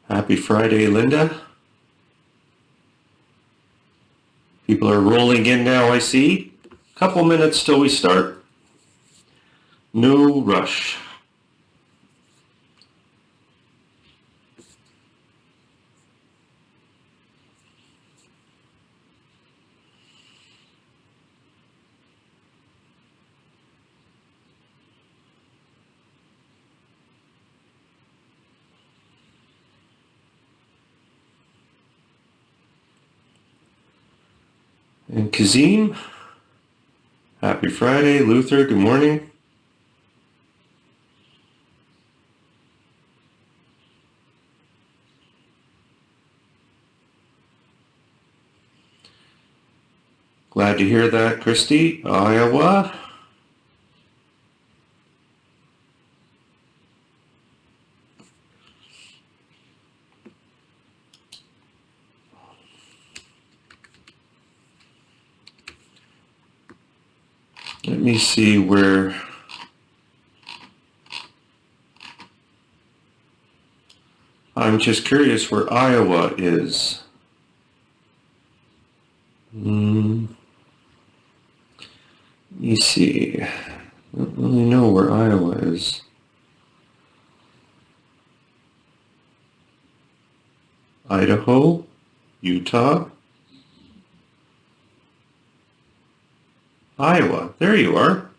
Happy Friday, Linda. People are rolling in now, I see. Couple minutes till we start. No rush. And Kazim, happy Friday. Luther, good morning. Glad to hear that, Christy. Iowa. Let me see where I'm just curious where Iowa is. Let me see. I don't really know where Iowa is. Idaho, Utah, Iowa. There you are.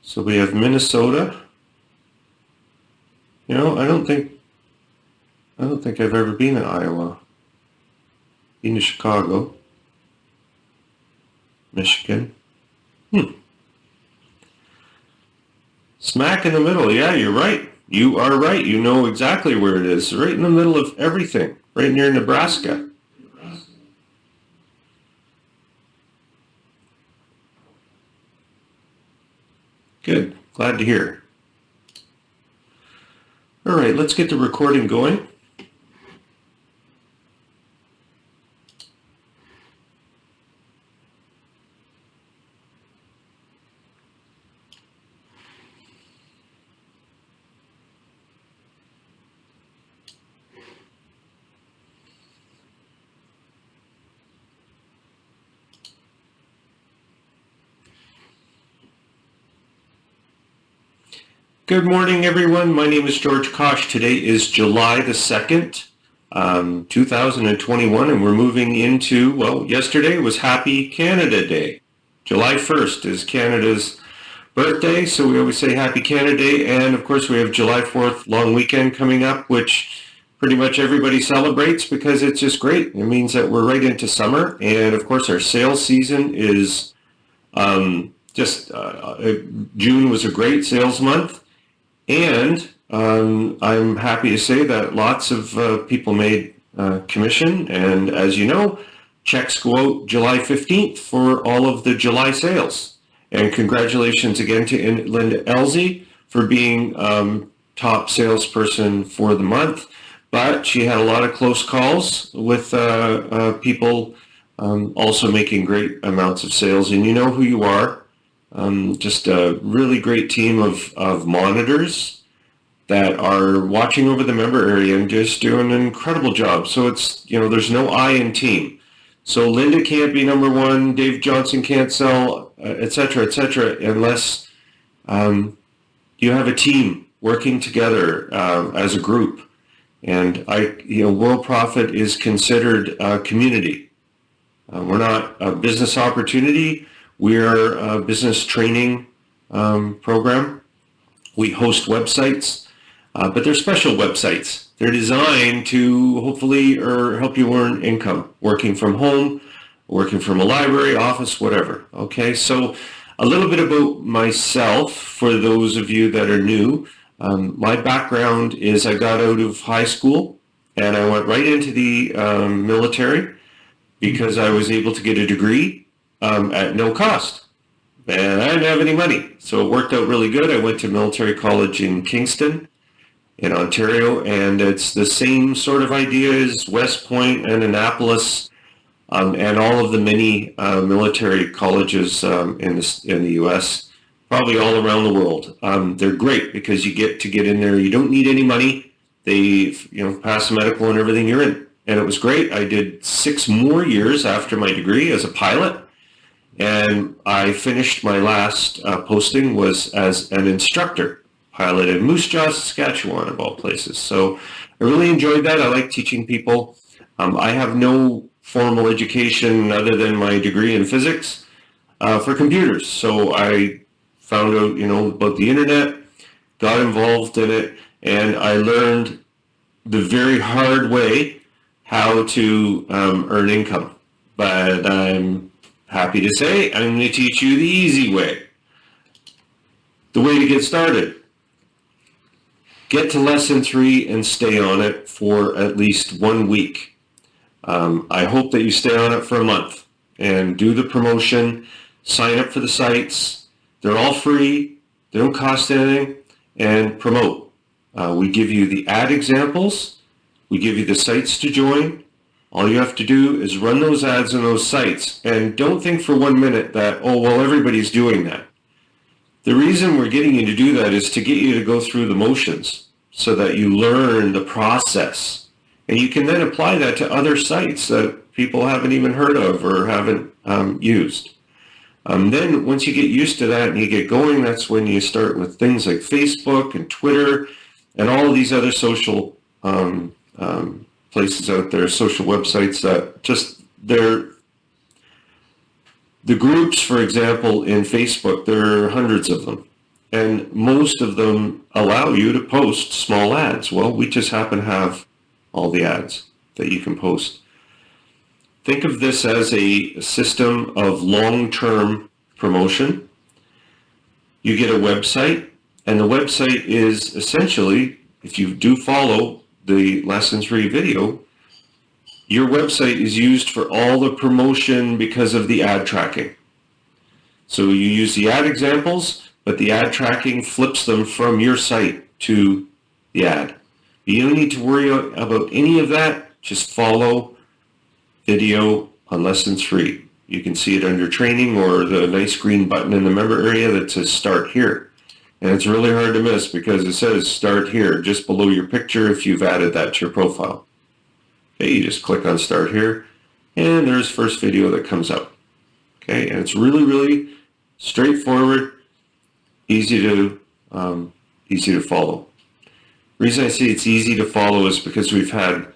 So we have Minnesota. You know, I don't think I've ever been to Iowa. Been to Chicago, Michigan. Smack in the middle. Yeah, you're right. You are right. You know exactly where it is. Right in the middle of everything. Right near Nebraska. Good. Glad to hear. All right, let's get the recording going. Good morning, everyone. My name is George Kosch. Today is July the 2nd, 2021, and we're moving into, well, yesterday was Happy Canada Day. July 1st is Canada's birthday, so we always say Happy Canada Day, and of course we have July 4th long weekend coming up, which pretty much everybody celebrates because it's just great. It means that we're right into summer, and of course our sales season is June was a great sales month. And I'm happy to say that lots of people made commission, and as you know, checks go out July 15th for all of the July sales. And congratulations again to Linda Elsie for being top salesperson for the month. But she had a lot of close calls with people also making great amounts of sales, and you know who you are. Just a really great team of monitors that are watching over the member area and just doing an incredible job. So it's, you know, there's no I in team. So Linda can't be number one, Dave Johnson can't sell, et cetera, unless you have a team working together as a group. And Worldprofit is considered a community. We're not a business opportunity. We're a business training program. We host websites, but they're special websites. They're designed to hopefully help you earn income, working from home, working from a library, office, whatever. Okay, so a little bit about myself for those of you that are new. My background is I got out of high school and I went right into the military because I was able to get a degree at no cost, and I didn't have any money, so it worked out really good. I went to military college in Kingston in Ontario, and it's the same sort of idea as West Point and Annapolis and all of the many military colleges in the U.S., probably all around the world. They're great because you get to get in there. You don't need any money. they, pass the medical and everything, you're in. And it was great. I did 6 more years after my degree as a pilot. And I finished my last posting was as an instructor, pilot in Moose Jaw, Saskatchewan, of all places. So I really enjoyed that. I like teaching people. I have no formal education other than my degree in physics for computers. So I found out, about the internet, got involved in it, and I learned the very hard way how to earn income. But I'm happy to say I'm going to teach you the easy way. The way to get started. Get to lesson 3 and stay on it for at least 1 week. I hope that you stay on it for a month and do the promotion, sign up for the sites. They're all free. They don't cost anything, and promote. We give you the ad examples. We give you the sites to join. All you have to do is run those ads on those sites, and don't think for 1 minute that, everybody's doing that. The reason we're getting you to do that is to get you to go through the motions so that you learn the process. And you can then apply that to other sites that people haven't even heard of or haven't used. Then once you get used to that and you get going, that's when you start with things like Facebook and Twitter and all of these other social places out there, social websites that the groups, for example, in Facebook, there are hundreds of them. And most of them allow you to post small ads. Well, we just happen to have all the ads that you can post. Think of this as a system of long-term promotion. You get a website, and the website is essentially, if you do follow the Lesson 3 video, your website is used for all the promotion because of the ad tracking. So you use the ad examples, but the ad tracking flips them from your site to the ad. You don't need to worry about any of that. Just follow video on Lesson 3. You can see it under training or the nice green button in the member area that says start here. And it's really hard to miss because it says start here just below your picture if you've added that to your profile. Okay, you just click on start here and there's first video that comes up. Okay, and it's really, really straightforward, easy to follow. The reason I say it's easy to follow is because we've had,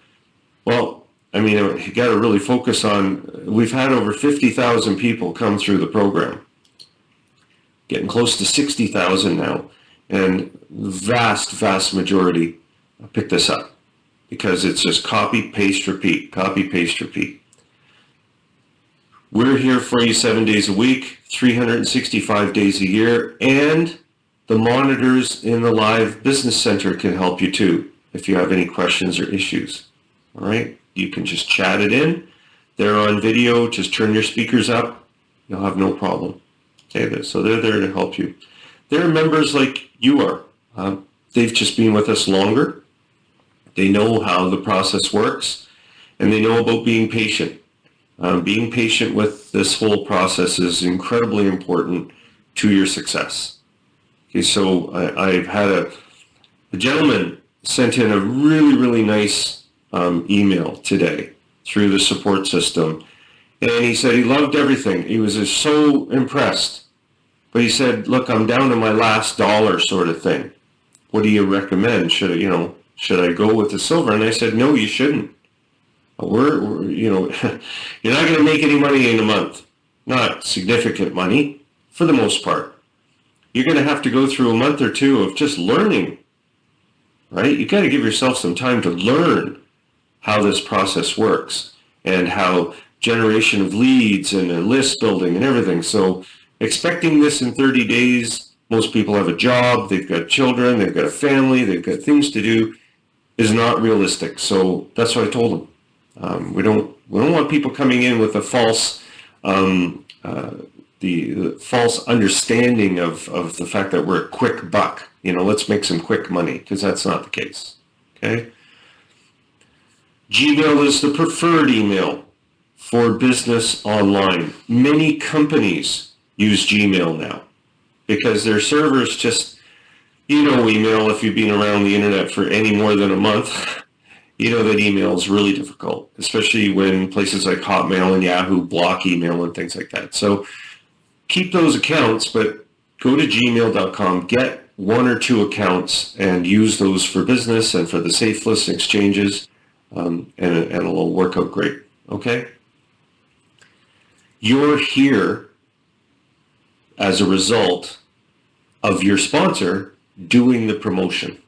you got to really focus on, we've had over 50,000 people come through the program, getting close to 60,000 now, and vast majority pick this up because it's just copy, paste, repeat, copy, paste, repeat. We're here for you 7 days a week, 365 days a year, and the monitors in the live business center can help you too if you have any questions or issues. All right, you can just chat it in. They're on video, just turn your speakers up. You'll have no problem. Okay, so they're there to help you. They're members like you are. They've just been with us longer. They know how the process works, and they know about being patient. Being patient with this whole process is incredibly important to your success. Okay, so I've had a gentleman sent in a really, really nice email today through the support system. And he said he loved everything. He was just so impressed. But he said, look, I'm down to my last dollar sort of thing. What do you recommend? Should I go with the silver? And I said, no, you shouldn't. You're not going to make any money in a month. Not significant money for the most part. You're going to have to go through a month or two of just learning, right? You got to give yourself some time to learn how this process works and how generation of leads and list building and everything. So expecting this in 30 days, most people have a job, they've got children, they've got a family, they've got things to do, is not realistic. So that's what I told them. We don't want people coming in with a false the false understanding of the fact that we're a quick buck. Let's make some quick money, because that's not the case. Okay. Gmail is the preferred email for business online. Many companies use Gmail now because their servers just, You know email, if you've been around the internet for any more than a month, you know that email is really difficult, especially when places like Hotmail and Yahoo block email and things like that. So keep those accounts, but go to gmail.com, get one or two accounts and use those for business and for the safe list exchanges, and it'll work out great, okay? You're here as a result of your sponsor doing the promotion.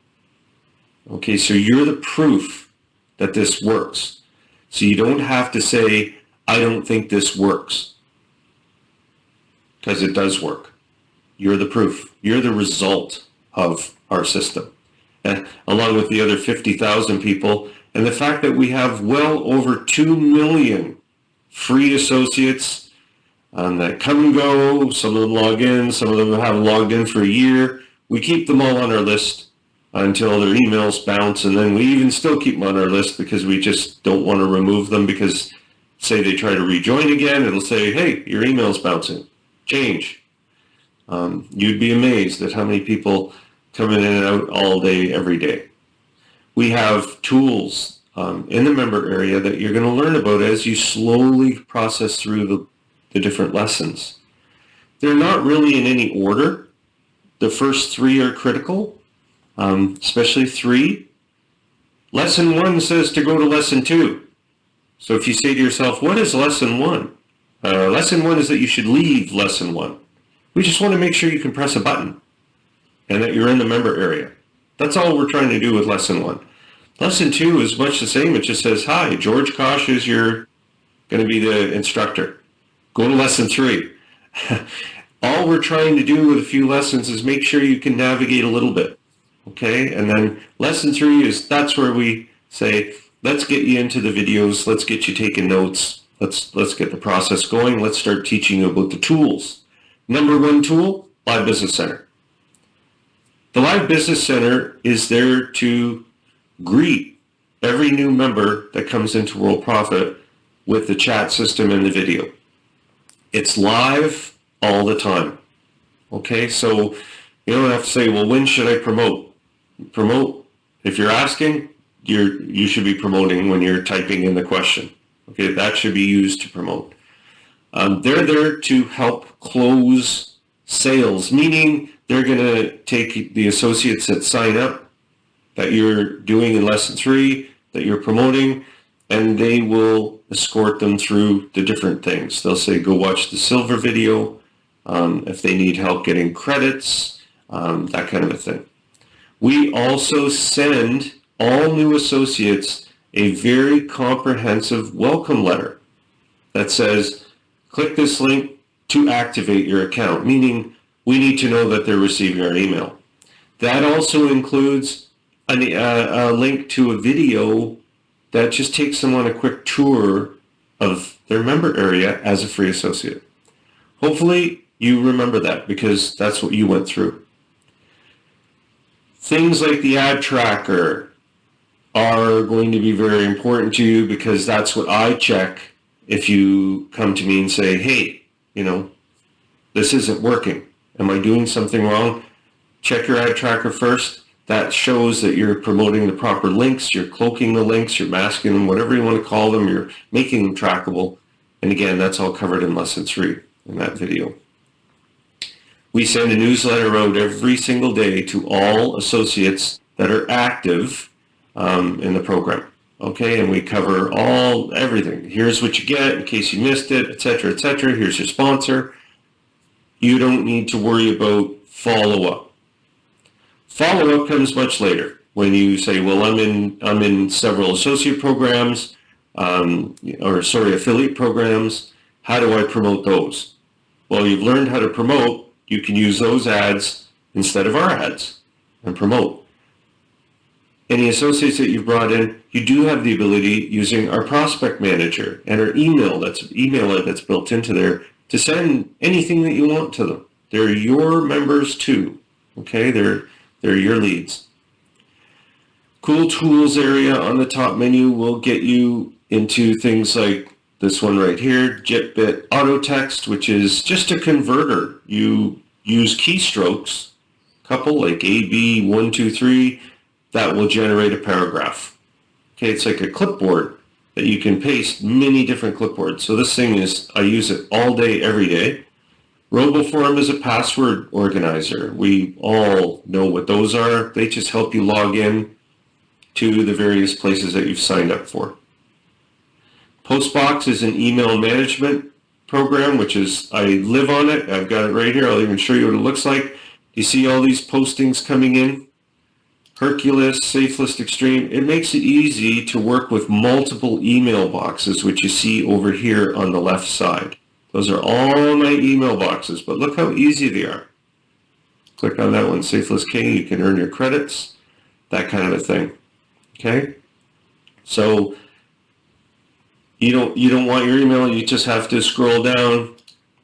Okay, so you're the proof that this works. So you don't have to say, I don't think this works, because it does work. You're the proof. You're the result of our system, along with the other 50,000 people. And the fact that we have well over 2 million free associates that come and go. Some of them log in, some of them haven't logged in for a year. We keep them all on our list until their emails bounce, and then we even still keep them on our list because we just don't want to remove them, because say they try to rejoin again, it'll say, hey, your email's bouncing. Change. You'd be amazed at how many people come in and out all day, every day. We have tools in the member area that you're going to learn about as you slowly process through the different lessons. They're not really in any order. The first 3 are critical, especially 3. Lesson 1 says to go to lesson 2. So if you say to yourself, what is lesson 1? Lesson 1 is that you should leave lesson 1. We just want to make sure you can press a button and that you're in the member area. That's all we're trying to do with lesson 1. Lesson 2 is much the same. It just says, hi, George Kosch is going to be the instructor. Go to lesson 3. All we're trying to do with a few lessons is make sure you can navigate a little bit. Okay? And then lesson 3 that's where we say, let's get you into the videos. Let's get you taking notes. Let's get the process going. Let's start teaching you about the tools. Number 1 tool, Live Business Center. The Live Business Center is there to greet every new member that comes into Worldprofit with the chat system and the video. It's live all the time. Okay, so you don't have to say, well, when should I promote? Promote. If you're asking, you should be promoting when you're typing in the question. Okay, that should be used to promote. They're there to help close sales, meaning they're going to take the associates that sign up that you're doing in lesson 3, that you're promoting, and they will escort them through the different things. They'll say, go watch the silver video, if they need help getting credits, that kind of a thing. We also send all new associates a very comprehensive welcome letter that says, click this link to activate your account, meaning we need to know that they're receiving our email. That also includes a link to a video that just takes them on a quick tour of their member area as a free associate. Hopefully you remember that, because that's what you went through. Things like the ad tracker are going to be very important to you, because that's what I check if you come to me and say, hey, this isn't working. Am I doing something wrong? Check your ad tracker first. That shows that you're promoting the proper links, you're cloaking the links, you're masking them, whatever you want to call them, you're making them trackable. And again, that's all covered in lesson 3 in that video. We send a newsletter out every single day to all associates that are active in the program. Okay, and we cover everything. Here's what you get in case you missed it, etc., etc. Here's your sponsor. You don't need to worry about follow-up. Follow-up comes much later, when you say, well, I'm in several associate programs, affiliate programs. How do I promote those? Well, you've learned how to promote. You can use those ads instead of our ads and promote. Any associates that you've brought in, you do have the ability, using our prospect manager and our email that's built into there, to send anything that you want to them. They're your members too. Okay, they're your leads. Cool tools area on the top menu will get you into things like this one right here, JetBit Auto Text, which is just a converter. You use keystrokes couple, like A, B, 1, 2, 3, that will generate a paragraph. Okay, it's like a clipboard that you can paste many different clipboards. So this thing is, I use it all day, every day. RoboForm is a password organizer. We all know what those are. They just help you log in to the various places that you've signed up for. Postbox is an email management program, which is, I live on it. I've got it right here. I'll even show you what it looks like. You see all these postings coming in? Hercules, SafeList Extreme. It makes it easy to work with multiple email boxes, which you see over here on the left side. Those are all my email boxes, but look how easy they are. Click on that one, SafeList King. You can earn your credits, that kind of a thing. Okay? So you don't want your email, you just have to scroll down,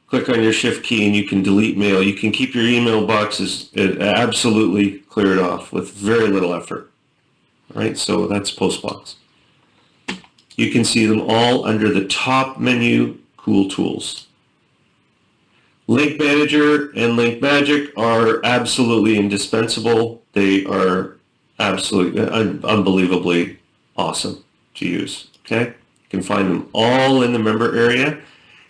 click on your shift key, and you can delete mail. You can keep your email boxes absolutely cleared off with very little effort. All right, so that's Postbox. You can see them all under the top menu, Cool Tools. Link Manager and Link Magic are absolutely indispensable. They are absolutely, unbelievably awesome to use. Okay, you can find them all in the member area.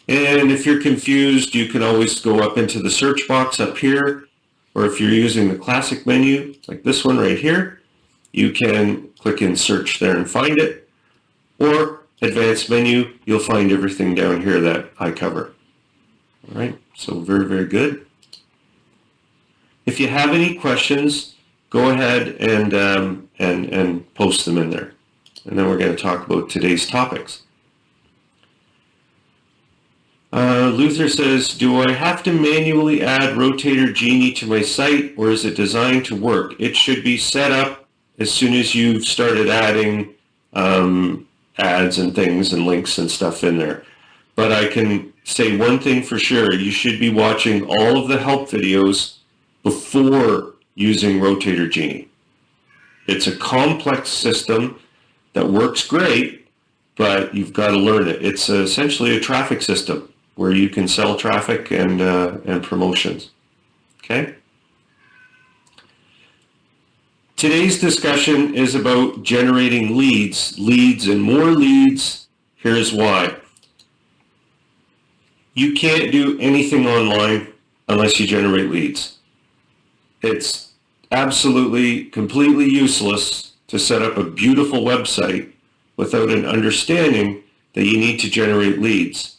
And if you're confused, you can always go up into the search box up here, or if you're using the classic menu, like this one right here, you can click in search there and find it, or advanced menu, you'll find everything down here that I cover. All right, so very, very good. If you have any questions, go ahead and post them in there. And then we're going to talk about today's topics. Luther says, do I have to manually add Rotator Genie to my site, or is it designed to work? It should be set up as soon as you've started adding ads and things and links and stuff in there. But I can say one thing for sure, you should be watching all of the help videos before using Rotator Genie. It's a complex system that works great, but you've got to learn it. It's essentially a traffic system where you can sell traffic and promotions. Okay? Today's discussion is about generating leads and more leads. Here's why. You can't do anything online unless you generate leads. It's absolutely, completely useless to set up a beautiful website without an understanding that you need to generate leads.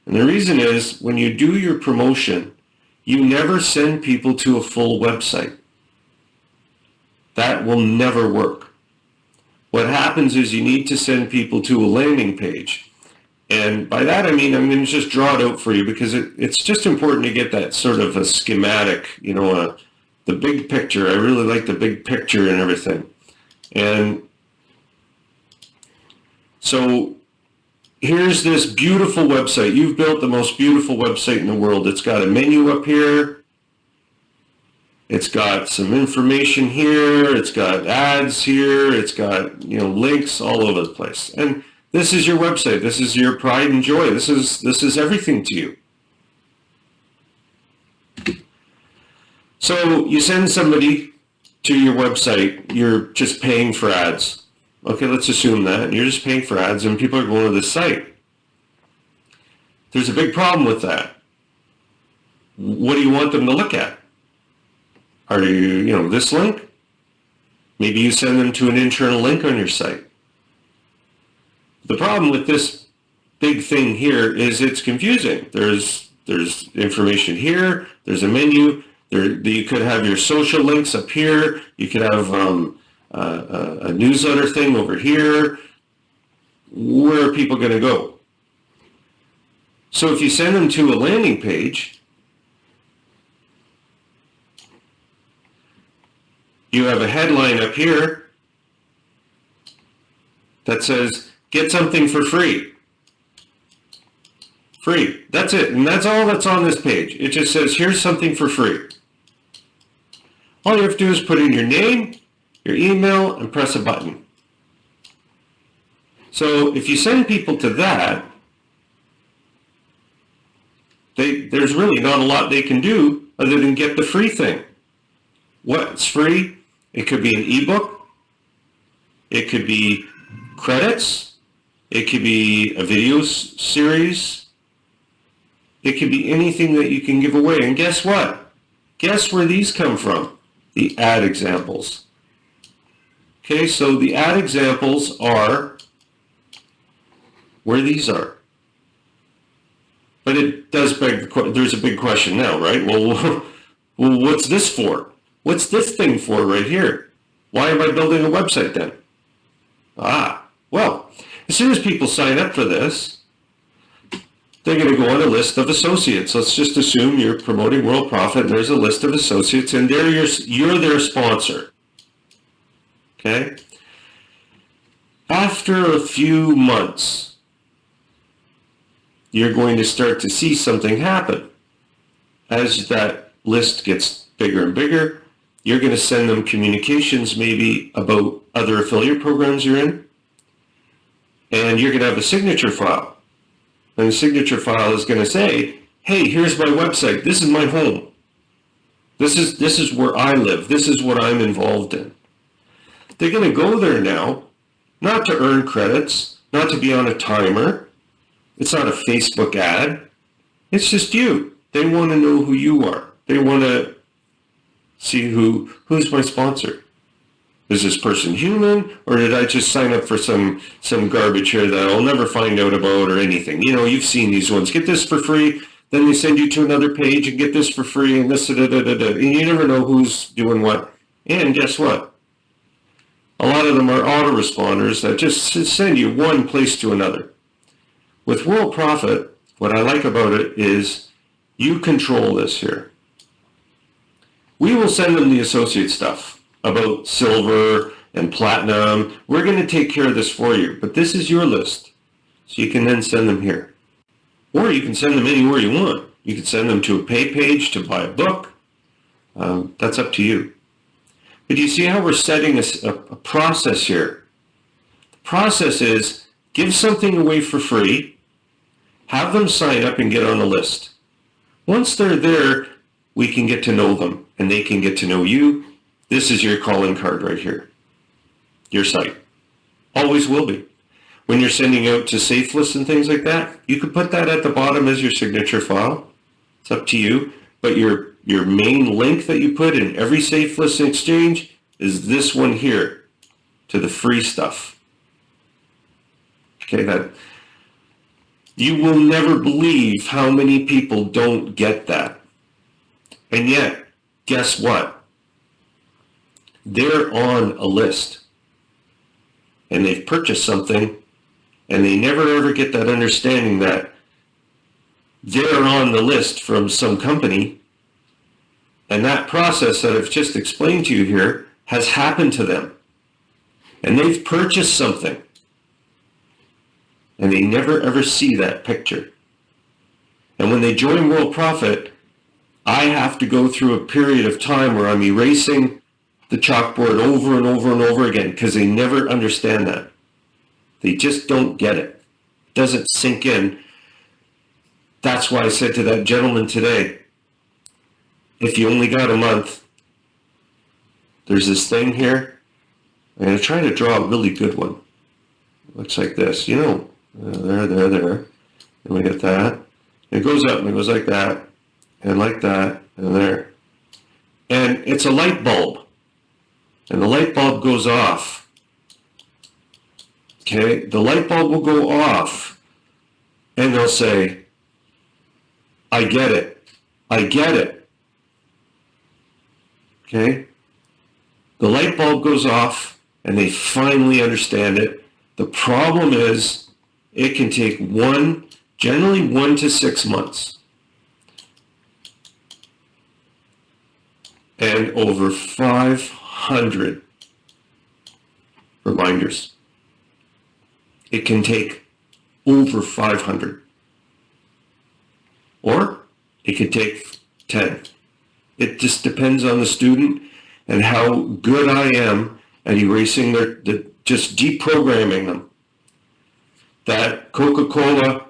And the reason is, when you do your promotion, you never send people to a full website. That will never work. What happens is you need to send people to a landing page. And by that I mean, I'm going to just draw it out for you because it's just important to get that sort of a schematic, the big picture. I really like the big picture and everything. And so here's this beautiful website. You've built the most beautiful website in the world. It's got a menu up here. It's got some information here. It's got ads here. It's got, links all over the place. And this is your website. This is your pride and joy. This is everything to you. So you send somebody to your website. You're just paying for ads. Okay, let's assume that. You're just paying for ads and people are going to this site. There's a big problem with that. What do you want them to look at? Are you, this link? Maybe you send them to an internal link on your site. The problem with this big thing here is it's confusing. There's information here. There's a menu. You could have your social links up here. You could have a newsletter thing over here. Where are people going to go? So if you send them to a landing page, you have a headline up here that says, get something for free. Free. That's it. And that's all that's on this page. It just says, here's something for free. All you have to do is put in your name, your email, and press a button. So if you send people to that, there's really not a lot they can do other than get the free thing. What's free? It could be an ebook. It could be credits. It could be a video series. It could be anything that you can give away. And guess what? Guess where these come from? The ad examples. Okay, so the ad examples are where these are. But it does beg there's a big question now, right? Well, what's this for? What's this thing for right here? Why am I building a website then? Well, as soon as people sign up for this, they're going to go on a list of associates. Let's just assume you're promoting Worldprofit, and there's a list of associates, and you're their sponsor. Okay? After a few months, you're going to start to see something happen. As that list gets bigger and bigger, you're going to send them communications maybe about other affiliate programs you're in, and you're going to have a signature file. And the signature file is going to say, hey, here's my website. This is my home. This is where I live. This is what I'm involved in. They're going to go there now, not to earn credits, not to be on a timer. It's not a Facebook ad. It's just you. They want to know who you are. They want to see who's my sponsor. Is this person human, or did I just sign up for some garbage here that I'll never find out about or anything? You know, you've seen these ones. Get this for free, then they send you to another page and get this for free, and this, and you never know who's doing what. And guess what? A lot of them are autoresponders that just send you one place to another. With Worldprofit, what I like about it is you control this here. We will send them the associate stuff about silver and platinum. We're going to take care of this for you, but this is your list. So you can then send them here. Or you can send them anywhere you want. You can send them to a pay page to buy a book. That's up to you. But you see how we're setting a process here? The process is give something away for free, have them sign up and get on the list. Once they're there, we can get to know them and they can get to know you. This is your calling card right here. Your site. Always will be. When you're sending out to safe lists and things like that, you could put that at the bottom as your signature file. It's up to you. But your main link that you put in every safe list exchange is this one here to the free stuff. Okay, that you will never believe how many people don't get that. And yet, guess what? They're on a list and they've purchased something and they never ever get that understanding that they're on the list from some company, and that process that I've just explained to you here has happened to them and they've purchased something and they never ever see that picture. And when they join Worldprofit, I have to go through a period of time where I'm erasing the chalkboard over and over and over again because they never understand that. They just don't get it. It doesn't sink in. That's why I said to that gentleman today, if you only got a month, there's this thing here. I'm going to try to draw a really good one. It looks like this, you know, there. And we get that. It goes up and it goes like that, and like that, and there. And it's a light bulb. And the light bulb goes off. Okay, the light bulb will go off. And they'll say, I get it. I get it. Okay? The light bulb goes off and they finally understand it. The problem is it can take generally 1 to 6 months. And over 500 reminders. It can take over 500. Or it could take 10. It just depends on the student and how good I am at erasing just deprogramming them. That Coca-Cola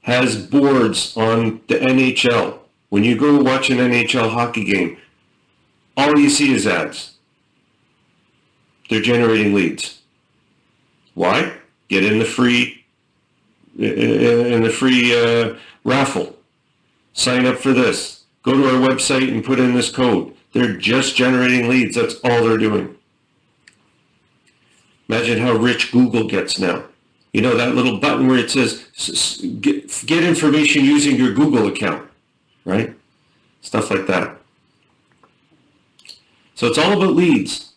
has boards on the NHL. When you go watch an NHL hockey game, all you see is ads. They're generating leads. Why? Get in the free raffle. Sign up for this. Go to our website and put in this code. They're just generating leads. That's all they're doing. Imagine how rich Google gets now. You know that little button where it says, get information using your Google account, right? Stuff like that. So it's all about leads.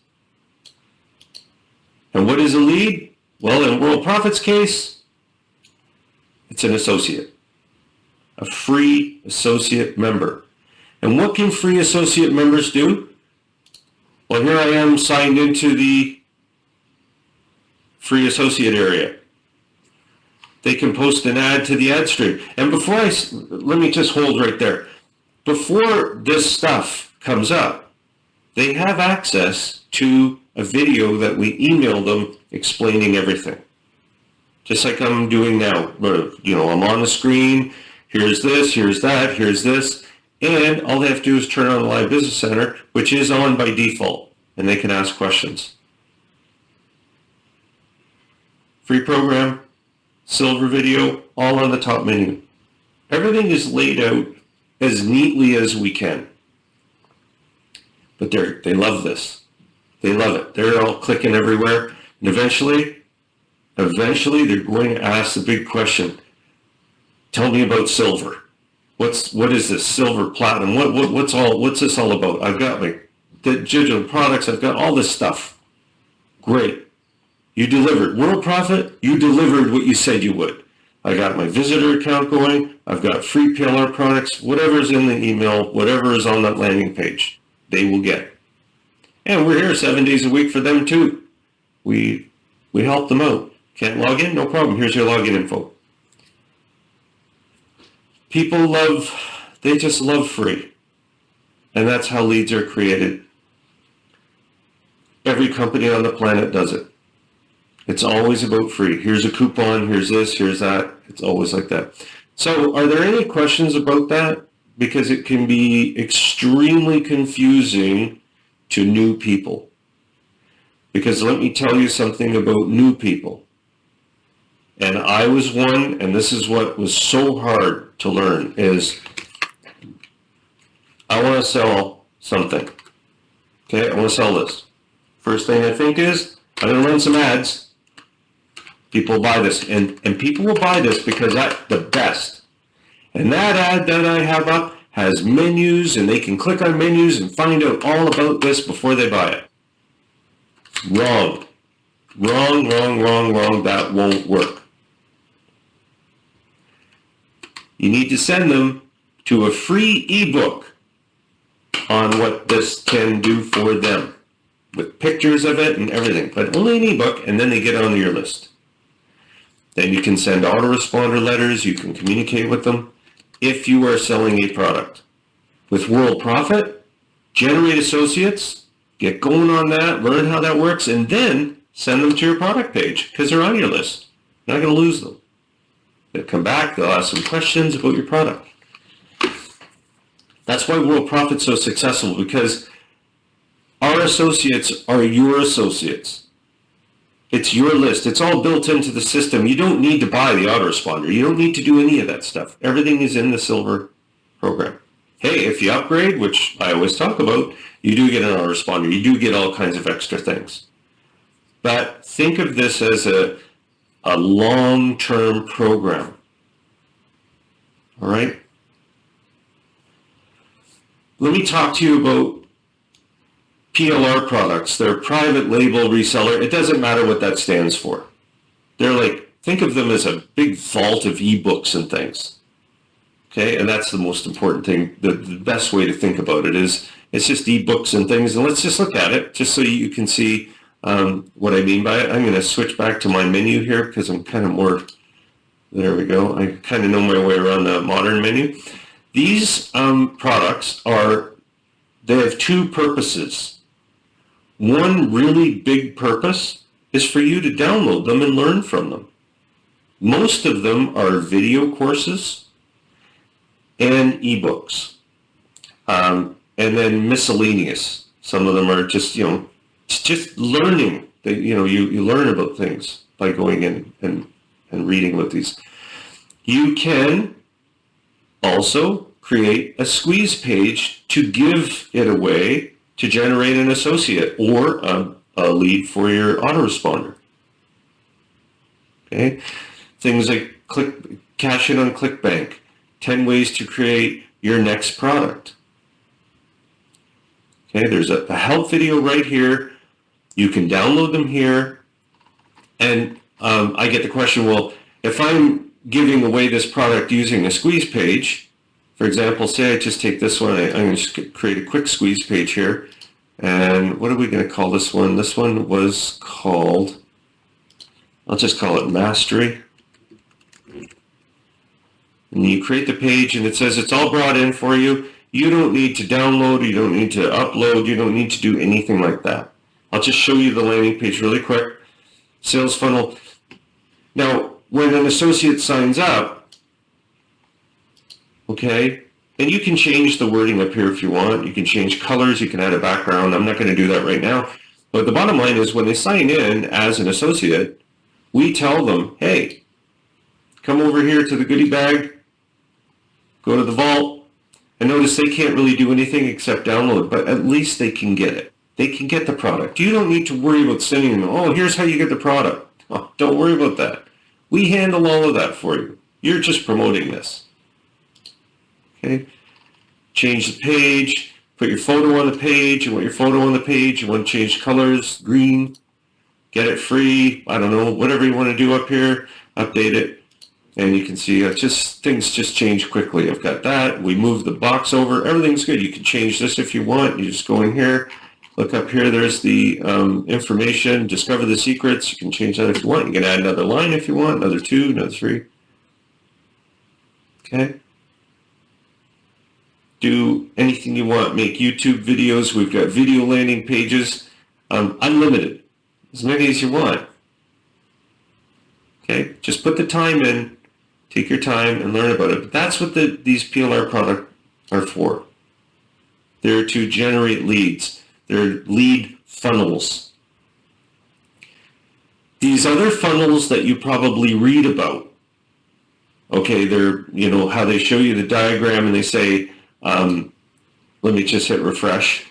And what is a lead? Well, in Worldprofit's case, it's an associate, a free associate member. And what can free associate members do? Well, here I am signed into the free associate area. They can post an ad to the ad stream. And let me just hold right there. Before this stuff comes up, they have access to a video that we email them explaining everything. Just like I'm doing now. You know, I'm on the screen. Here's this, here's that, here's this. And all they have to do is turn on the Live Business Center, which is on by default, and they can ask questions. Free program, silver video, all on the top menu. Everything is laid out as neatly as we can. But they love this. They love it. They're all clicking everywhere. And eventually they're going to ask the big question. Tell me about silver. What is this silver platinum? What's this all about? I've got my digital products. I've got all this stuff. Great. You delivered. Worldprofit, you delivered what you said you would. I got my visitor account going. I've got free PLR products. Whatever's in the email, whatever is on that landing page, they will get. And we're here 7 days a week for them too. We help them out. Can't log in? No problem. Here's your login info. People they just love free. And that's how leads are created. Every company on the planet does it. It's always about free. Here's a coupon, here's this, here's that. It's always like that. So are there any questions about that? Because it can be extremely confusing to new people. Because let me tell you something about new people. And I was one, and this is what was so hard to learn, is I want to sell something. Okay, I want to sell this. First thing I think is, I'm going to run some ads. People buy this, and people will buy this because that's the best. And that ad that I have up has menus, and they can click on menus and find out all about this before they buy it. Wrong. Wrong, wrong, wrong, wrong. That won't work. You need to send them to a free ebook on what this can do for them, with pictures of it and everything, but only an ebook, and then they get on your list. Then you can send autoresponder letters, you can communicate with them if you are selling a product. With Worldprofit, generate associates, get going on that, learn how that works, and then send them to your product page because they're on your list. You're not going to lose them. They'll come back, they'll ask some questions about your product. That's why Worldprofit's so successful, because our associates are your associates. It's your list. It's all built into the system. You don't need to buy the autoresponder. You don't need to do any of that stuff. Everything is in the silver program. Hey, if you upgrade, which I always talk about, you do get an autoresponder. You do get all kinds of extra things. But think of this as a long-term program. All right? Let me talk to you about PLR Products. They're a private label reseller. It doesn't matter what that stands for. They're like, think of them as a big vault of ebooks and things. Okay, and that's the most important thing. The best way to think about it is it's just ebooks and things. And let's just look at it just so you can see what I mean by it. I'm going to switch back to my menu here because I'm kind of more, there we go. I kind of know my way around the modern menu. These products they have two purposes. One really big purpose is for you to download them and learn from them. Most of them are video courses and ebooks, and then miscellaneous. Some of them are just, it's just learning. You learn about things by going in and reading about these. You can also create a squeeze page to give it away to generate an associate or a lead for your autoresponder. Okay, things like cash in on ClickBank, 10 ways to create your next product. Okay, there's a help video right here. You can download them here. And I get the question, well, if I'm giving away this product using a squeeze page, for example, say I just take this one, I'm going to just create a quick squeeze page here. And what are we going to call this one? This one was called, I'll just call it Mastery. And you create the page and it says it's all brought in for you. You don't need to download, you don't need to upload, you don't need to do anything like that. I'll just show you the landing page really quick. Sales funnel. Now, when an associate signs up, okay, and you can change the wording up here if you want. You can change colors, you can add a background. I'm not going to do that right now. But the bottom line is when they sign in as an associate, we tell them, hey, come over here to the goodie bag, go to the vault, and notice they can't really do anything except download, but at least they can get it. They can get the product. You don't need to worry about sending them, oh, here's how you get the product. Oh, don't worry about that. We handle all of that for you. You're just promoting this. Okay, change the page, put your photo on the page. You want your photo on the page. You want to change colors, green, get it free. I don't know, whatever you want to do up here, update it. And you can see things just change quickly. I've got that. We move the box over. Everything's good. You can change this if you want. You just go in here, look up here. There's the information, discover the secrets. You can change that if you want. You can add another line if you want, another 2, another 3. Okay. Do anything you want. Make YouTube videos. We've got video landing pages. Unlimited. As many as you want. Okay. Just put the time in. Take your time and learn about it. But that's what these PLR products are for. They're to generate leads. They're lead funnels. These other funnels that you probably read about, okay, they're, how they show you the diagram and they say, let me just hit refresh.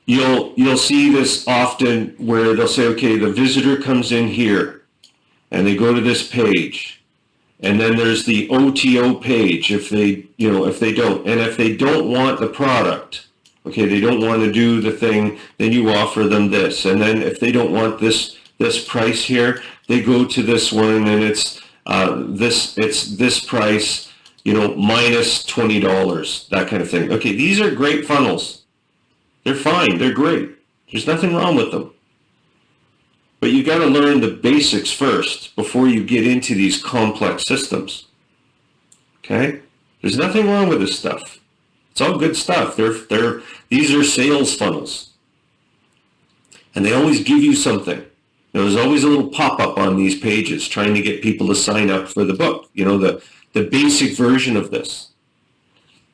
You'll see this often where they'll say, okay, the visitor comes in here and they go to this page. And then there's the OTO page if they don't. And if they don't want the product, okay, they don't want to do the thing, then you offer them this. And then if they don't want this price here, they go to this one and it's this price, minus $20, that kind of thing. Okay, these are great funnels. They're fine. They're great. There's nothing wrong with them. But you got to learn the basics first before you get into these complex systems. Okay? There's nothing wrong with this stuff. It's all good stuff. These are sales funnels. And they always give you something. There's always a little pop-up on these pages trying to get people to sign up for the book, the basic version of this.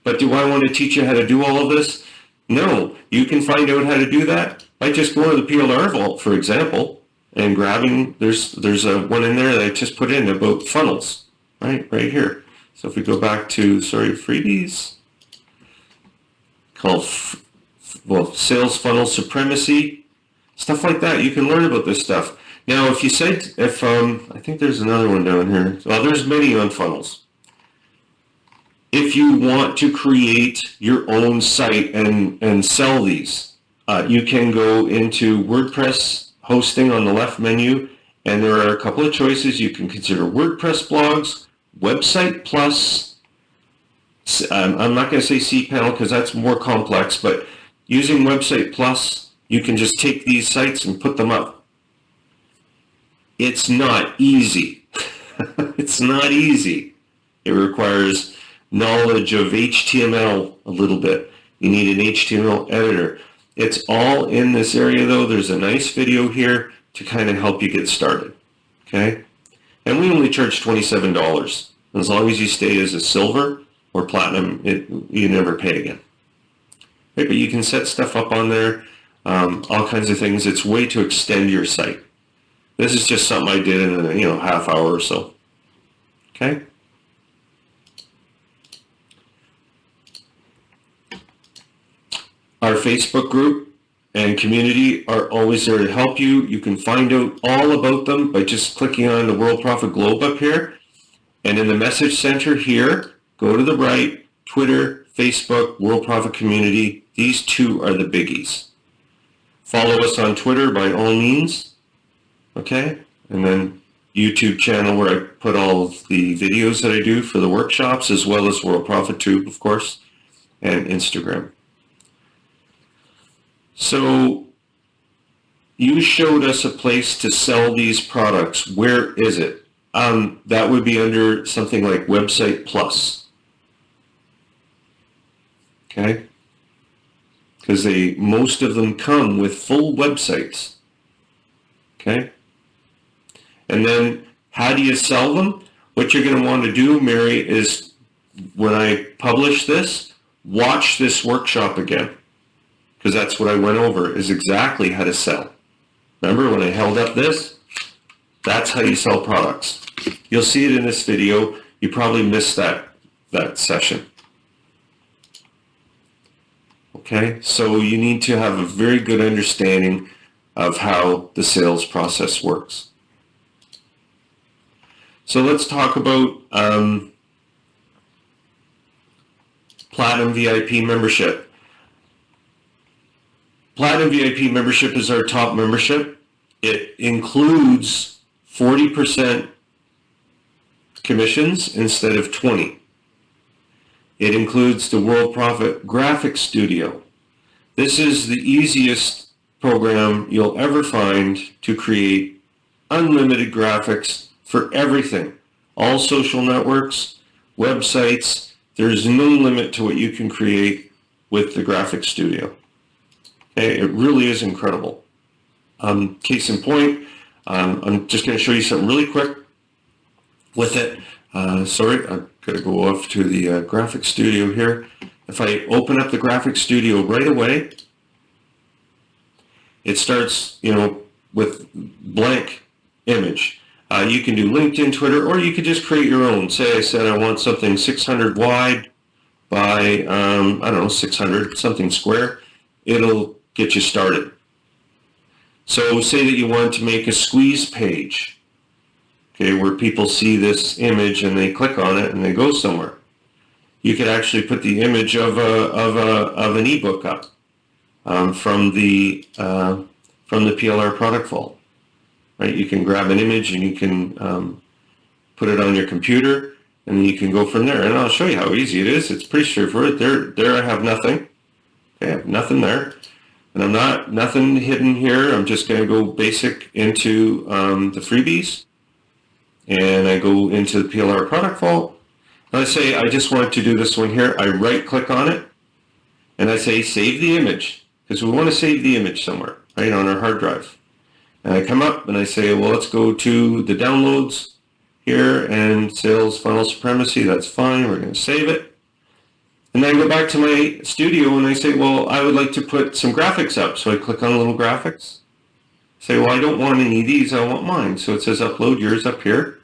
But do I want to teach you how to do all of this? No. You can find out how to do that by just going to the PLR Vault, for example, and grabbing, there's a one in there that I just put in about funnels, right here. So if we go back to, freebies, called, Sales Funnel Supremacy, stuff like that. You can learn about this stuff. Now, if you said, I think there's another one down here. Well, there's many on funnels. If you want to create your own site and sell these, you can go into WordPress hosting on the left menu, and there are a couple of choices. You can consider WordPress blogs, Website Plus. I'm not going to say cPanel because that's more complex, but using Website Plus, you can just take these sites and put them up. It's not easy. It's not easy. It requires knowledge of HTML a little bit. You need an HTML editor. It's all in this area though. There's a nice video here to kind of help you get started. Okay? And we only charge $27. As long as you stay as a silver or platinum, you never pay again. Right? But you can set stuff up on there, all kinds of things. It's a way to extend your site. This is just something I did in a half hour or so. Okay. Our Facebook group and community are always there to help you. You can find out all about them by just clicking on the Worldprofit globe up here. And in the message center here, go to the right, Twitter, Facebook, Worldprofit community. These two are the biggies. Follow us on Twitter by all means. Okay? And then YouTube channel where I put all of the videos that I do for the workshops, as well as Worldprofit Tube, of course, and Instagram. So you showed us a place to sell these products. Where is it? That would be under something like Website Plus. Okay? Because most of them come with full websites. Okay? And then how do you sell them? What you're going to want to do, Mary, is when I publish this, watch this workshop again. Because that's what I went over, is exactly how to sell. Remember when I held up this? That's how you sell products. You'll see it in this video. You probably missed that session. Okay, so you need to have a very good understanding of how the sales process works. So let's talk about Platinum VIP membership. Platinum VIP membership is our top membership. It includes 40% commissions instead of 20. It includes the Worldprofit Graphic Studio. This is the easiest program you'll ever find to create unlimited graphics for everything. All social networks, websites, there's no limit to what you can create with the Graphic Studio. Okay, it really is incredible. Case in point, I'm just going to show you something really quick with it. Sorry, I've got to go off to the Graphic Studio here. If I open up the Graphic Studio right away, it starts, with blank image. You can do LinkedIn, Twitter, or you could just create your own. Say I said I want something 600 wide by, 600, something square. It'll get you started. So say that you want to make a squeeze page, okay, where people see this image and they click on it and they go somewhere. You could actually put the image of an ebook up from the PLR Product Vault. Right? You can grab an image and you can put it on your computer, and then you can go from there. And I'll show you how easy it is. It's pretty straightforward. There I have nothing. Okay, I have nothing there. And nothing hidden here. I'm just going to go basic into the freebies. And I go into the PLR Product Vault. And I say, I just want to do this one here. I right click on it. And I say, save the image. Because we want to save the image somewhere, right, on our hard drive. And I come up and I say, well, let's go to the downloads here and sales funnel supremacy. That's fine. We're going to save it. And then I go back to my studio and I say, well, I would like to put some graphics up. So I click on little graphics. Say, well, I don't want any of these. I want mine. So it says upload yours up here.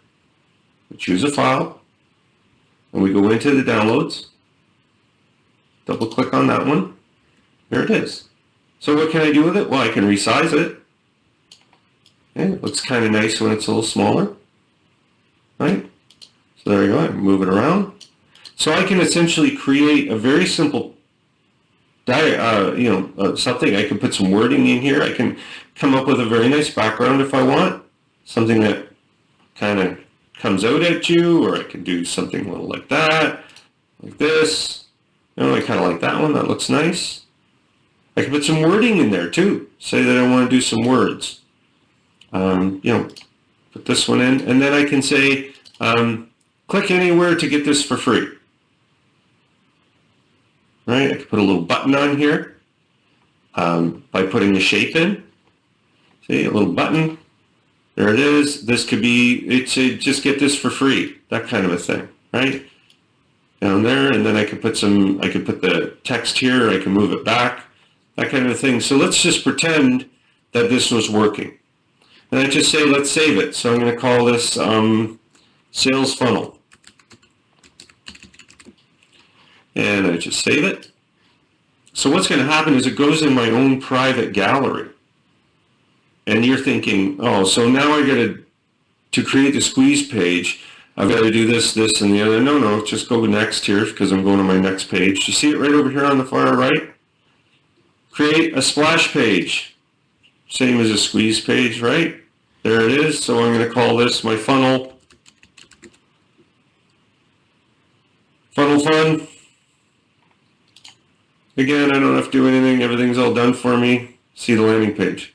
We choose a file. And we go into the downloads. Double click on that one. There it is. So what can I do with it? Well, I can resize it. Okay, it looks kind of nice when it's a little smaller. Right? So there you go. I move it around. So I can essentially create a very simple, something. I can put some wording in here. I can come up with a very nice background if I want. Something that kind of comes out at you, or I can do something a little like that, like this. I kind of like that one. That looks nice. I can put some wording in there too. Say that I want to do some words. Put this one in, and then I can say, click anywhere to get this for free. Right? I can put a little button on here by putting the shape in. See, a little button. There it is. This could be, it's a, just get this for free, that kind of a thing, right? down there, and then I could put the text here, I can move it back, that kind of thing. So let's just pretend that this was working. And I just say, let's save it. So I'm going to call this sales funnel. And I just save it. So what's going to happen is it goes in my own private gallery. And you're thinking, oh, so now I got to create the squeeze page, I've got to do this, this, and the other. No, just go next here because I'm going to my next page. You see it right over here on the far right? Create a splash page. Same as a squeeze page, right? There it is. So I'm going to call this my funnel. Funnel fun. Again, I don't have to do anything. Everything's all done for me. See the landing page.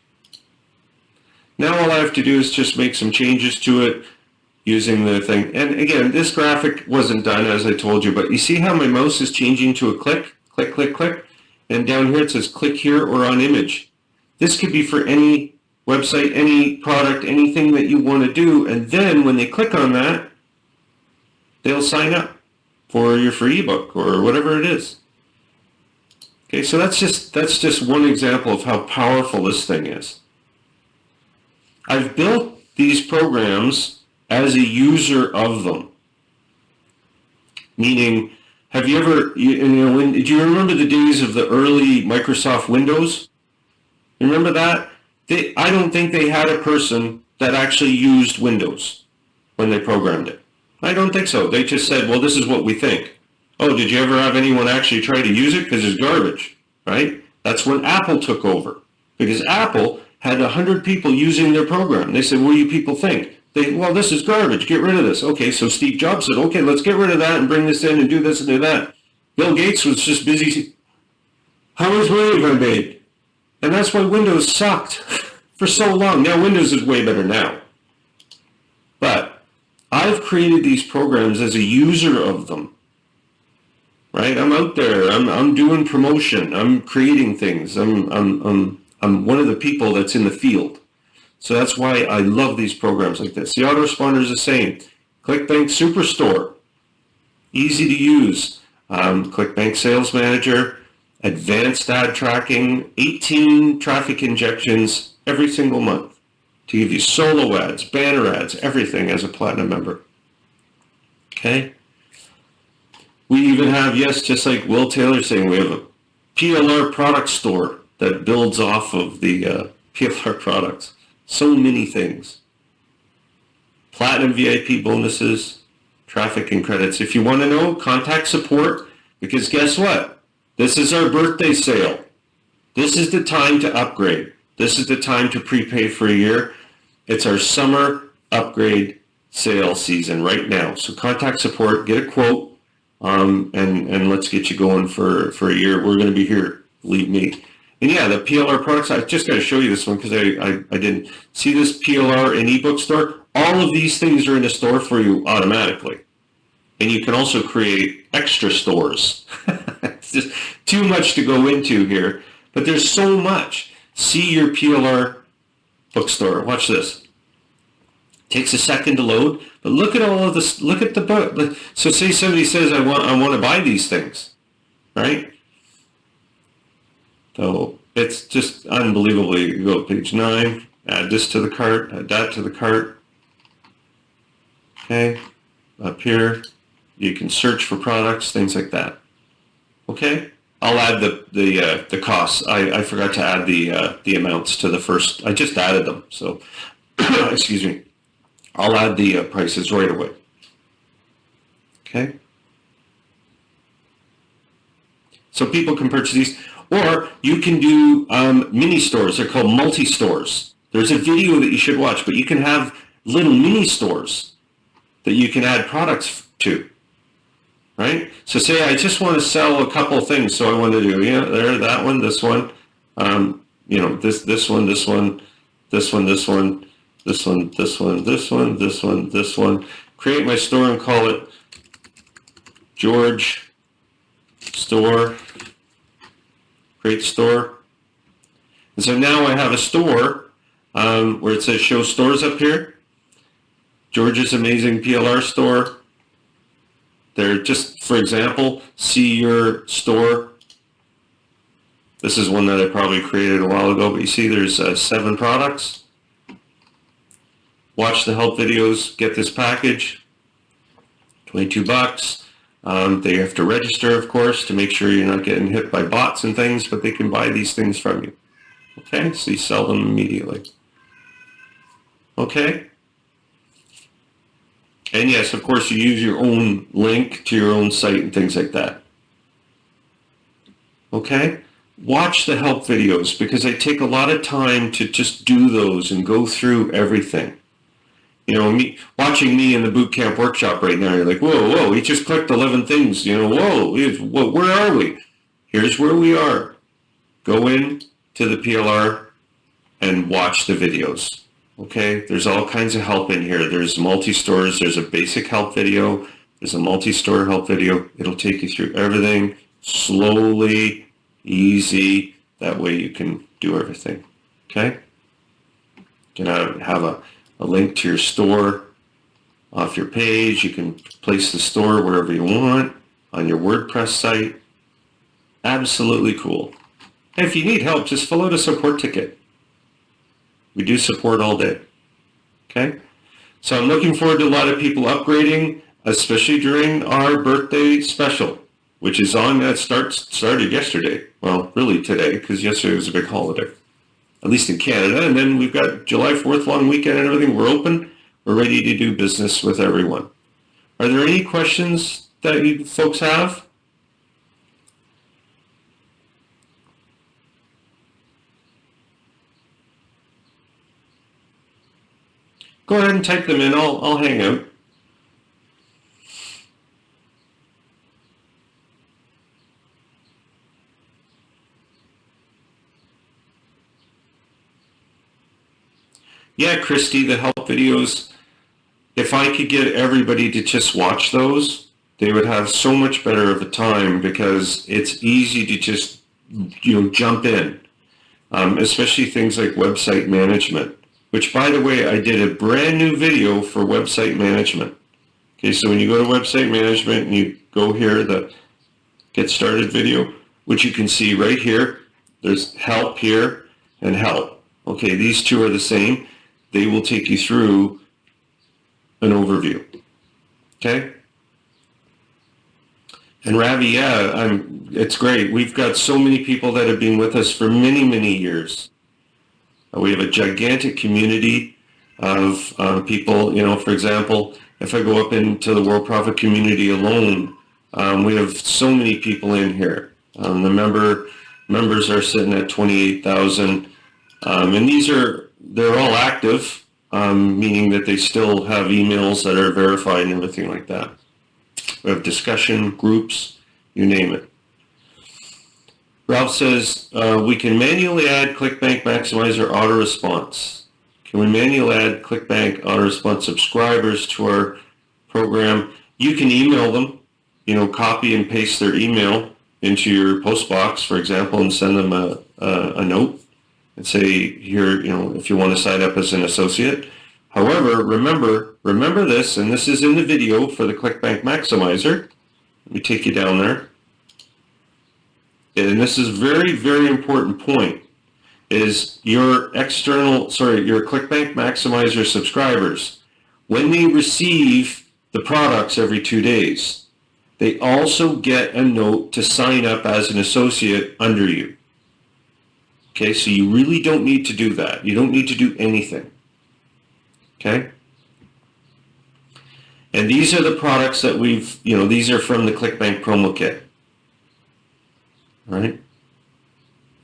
Now all I have to do is just make some changes to it using the thing. And again, this graphic wasn't done as I told you, but you see how my mouse is changing to a click, click, click, click? And down here it says click here or on image. This could be for any website, any product, anything that you want to do. And then when they click on that, they'll sign up for your free ebook or whatever it is. Okay, so that's just one example of how powerful this thing is. I've built these programs as a user of them. Meaning, have you ever, do you remember the days of the early Microsoft Windows? You remember that? I don't think they had a person that actually used Windows when they programmed it. I don't think so. They just said, well, this is what we think. Oh, did you ever have anyone actually try to use it? Because it's garbage, right? That's when Apple took over. Because Apple had 100 people using their program. They said, what do you people think? Well, this is garbage. Get rid of this. Okay, so Steve Jobs said, okay, let's get rid of that and bring this in and do this and do that. Bill Gates was just busy. How much money have I made? And that's why Windows sucked for so long. Now Windows is way better now. But I've created these programs as a user of them. Right? I'm out there. I'm doing promotion. I'm creating things. I'm one of the people that's in the field. So that's why I love these programs like this. The autoresponder is the same. ClickBank Superstore, easy to use. ClickBank Sales Manager, advanced ad tracking, 18 traffic injections every single month to give you solo ads, banner ads, everything as a platinum member. Okay? We even have, yes, just like Will Taylor saying, we have a PLR Product Store that builds off of the PLR products. So many things. Platinum VIP bonuses, traffic and credits. If you want to know, contact support, because guess what? This is our birthday sale. This is the time to upgrade. This is the time to prepay for a year. It's our summer upgrade sale season right now. So contact support, get a quote, and let's get you going for a year. We're going to be here, believe me. And yeah, the PLR products, I just got to show you this one because I didn't. See this PLR and Ebook Store? All of these things are in the store for you automatically. And you can also create extra stores. It's just too much to go into here. But there's so much. See your PLR bookstore. Watch this. Takes a second to load, but look at all of this. Look at the book. So say somebody says, I want to buy these things, right? So it's just unbelievable. You go to page 9, add this to the cart, add that to the cart. Okay, up here, you can search for products, things like that. Okay, I'll add the costs. I forgot to add the amounts to the first. I just added them, so excuse me. I'll add the prices right away. Okay. So people can purchase these. Or you can do mini stores. They're called multi-stores. There's a video that you should watch, but you can have little mini stores that you can add products to, right? So say I just want to sell a couple of things, so I want to do, there, that one, this one, this one, this one, this one, this one, this one, this one, this one, this one, this one. Create my store and call it George Store. Create store. And so now I have a store where it says show stores up here. George's amazing PLR store. They're just, for example, see your store. This is one that I probably created a while ago, but you see there's 7 products. Watch the help videos, get this package, $22. They have to register, of course, to make sure you're not getting hit by bots and things, but they can buy these things from you. Okay, so you sell them immediately. Okay? And yes, of course, you use your own link to your own site and things like that. Okay? Watch the help videos, because they take a lot of time to just do those and go through everything. You know, watching me in the Bootcamp workshop right now, you're like, whoa, he just clicked 11 things. You know, whoa, where are we? Here's where we are. Go in to the PLR and watch the videos. Okay, there's all kinds of help in here. There's multi-stores, there's a basic help video, there's a multi-store help video. It'll take you through everything slowly, easy. That way you can do everything. Okay? You can have a link to your store off your page. You can place the store wherever you want on your WordPress site. Absolutely cool. And if you need help, just fill out a support ticket. We do support all day. Okay? So I'm looking forward to a lot of people upgrading, especially during our birthday special, which is on, that started yesterday. Well, really today, because yesterday was a big holiday, at least in Canada. And then we've got July 4th long weekend and everything. We're open. We're ready to do business with everyone. Are there any questions that you folks have? Go ahead and type them in. I'll hang out. Yeah, Christy, the help videos, if I could get everybody to just watch those, they would have so much better of a time, because it's easy to just, jump in, especially things like website management, which, by the way, I did a brand new video for website management. Okay, so when you go to website management and you go here, the Get Started video, which you can see right here, there's help here and help. Okay, these two are the same. They will take you through an overview. Okay? And Ravi, yeah, it's great. We've got so many people that have been with us for many, many years. We have a gigantic community of people. For example, if I go up into the Worldprofit community alone, we have so many people in here. The members are sitting at 28,000, and they're all active, meaning that they still have emails that are verified and everything like that. We have discussion groups, you name it. Ralph says, we can manually add ClickBank Maximizer auto response. Can we manually add ClickBank auto response subscribers to our program? You can email them, copy and paste their email into your post box, for example, and send them a note and say, here, if you want to sign up as an associate. However, remember this, and this is in the video for the ClickBank Maximizer. Let me take you down there. And this is a very, very important point, is your ClickBank Maximizer subscribers, when they receive the products every 2 days, they also get a note to sign up as an associate under you. Okay, so you really don't need to do that. You don't need to do anything. Okay? And these are the products that these are from the ClickBank promo kit. All right?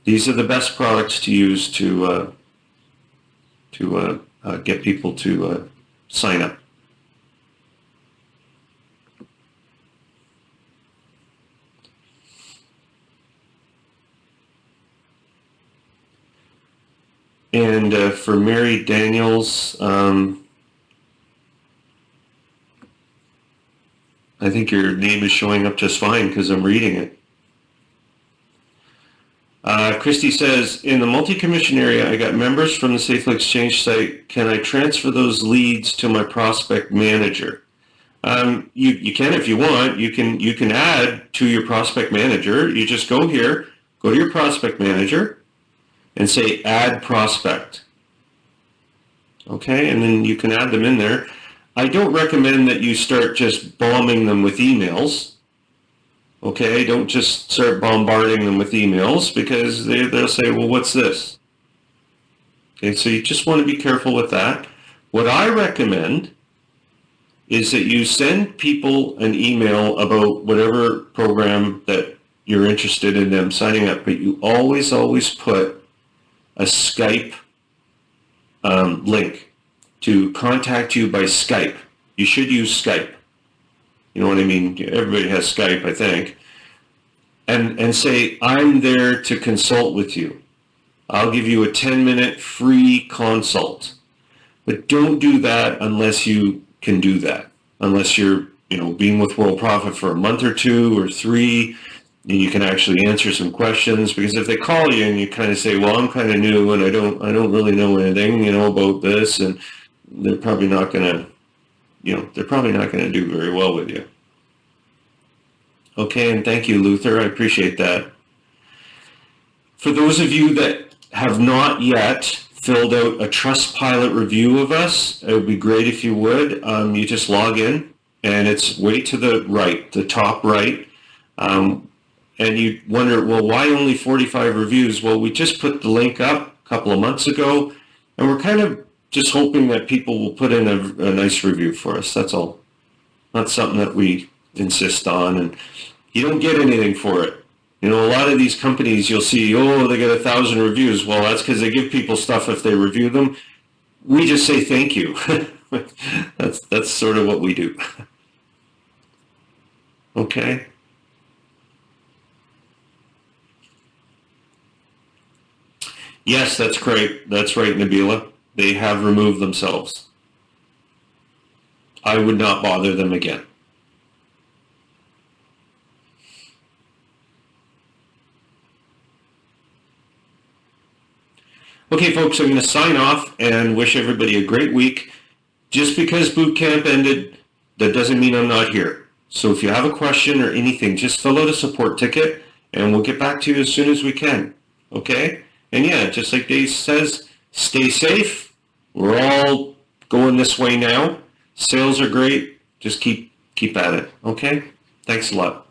These are the best products to use to get people to sign up. And for Mary Daniels, I think your name is showing up just fine because I'm reading it. Christy says, in the multi-commission area, I got members from the Safely Exchange site. Can I transfer those leads to my prospect manager? You can, if you want, you can add to your prospect manager. You just go here, go to your prospect manager and say add prospect. Okay, and then you can add them in there. I don't recommend that you start just bombing them with emails. Okay, don't just start bombarding them with emails, because they'll say, well, what's this? Okay, so you just want to be careful with that. What I recommend is that you send people an email about whatever program that you're interested in them signing up, but you always put a Skype link to contact you by Skype. You should use Skype. You know what I mean? Everybody has Skype, I think. And say, I'm there to consult with you. I'll give you a 10-minute free consult. But don't do that unless you can do that. Unless you're, being with Worldprofit for a month or 2 or 3, and you can actually answer some questions. Because if they call you and you kind of say, well, I'm kind of new and I don't really know anything, about this, and they're probably not going to do very well with you. Okay, and thank you, Luther. I appreciate that. For those of you that have not yet filled out a Trustpilot review of us, it would be great if you would. You just log in, and it's way to the right, the top right. And you wonder, well, why only 45 reviews? Well, we just put the link up a couple of months ago, and we're kind of just hoping that people will put in a nice review for us. That's all. Not something that we insist on, and you don't get anything for it. A lot of these companies, you'll see, they get 1,000 reviews. Well, that's because they give people stuff if they review them. We just say thank you. That's sort of what we do. Okay. Yes, that's great. That's right, Nabila. They have removed themselves. I would not bother them again. Okay, folks, I'm going to sign off and wish everybody a great week. Just because Bootcamp ended, that doesn't mean I'm not here. So if you have a question or anything, just fill out a support ticket and we'll get back to you as soon as we can. Okay? And yeah, just like Dave says, stay safe. We're all going this way now. Sales are great. Just keep at it. Okay? Thanks a lot.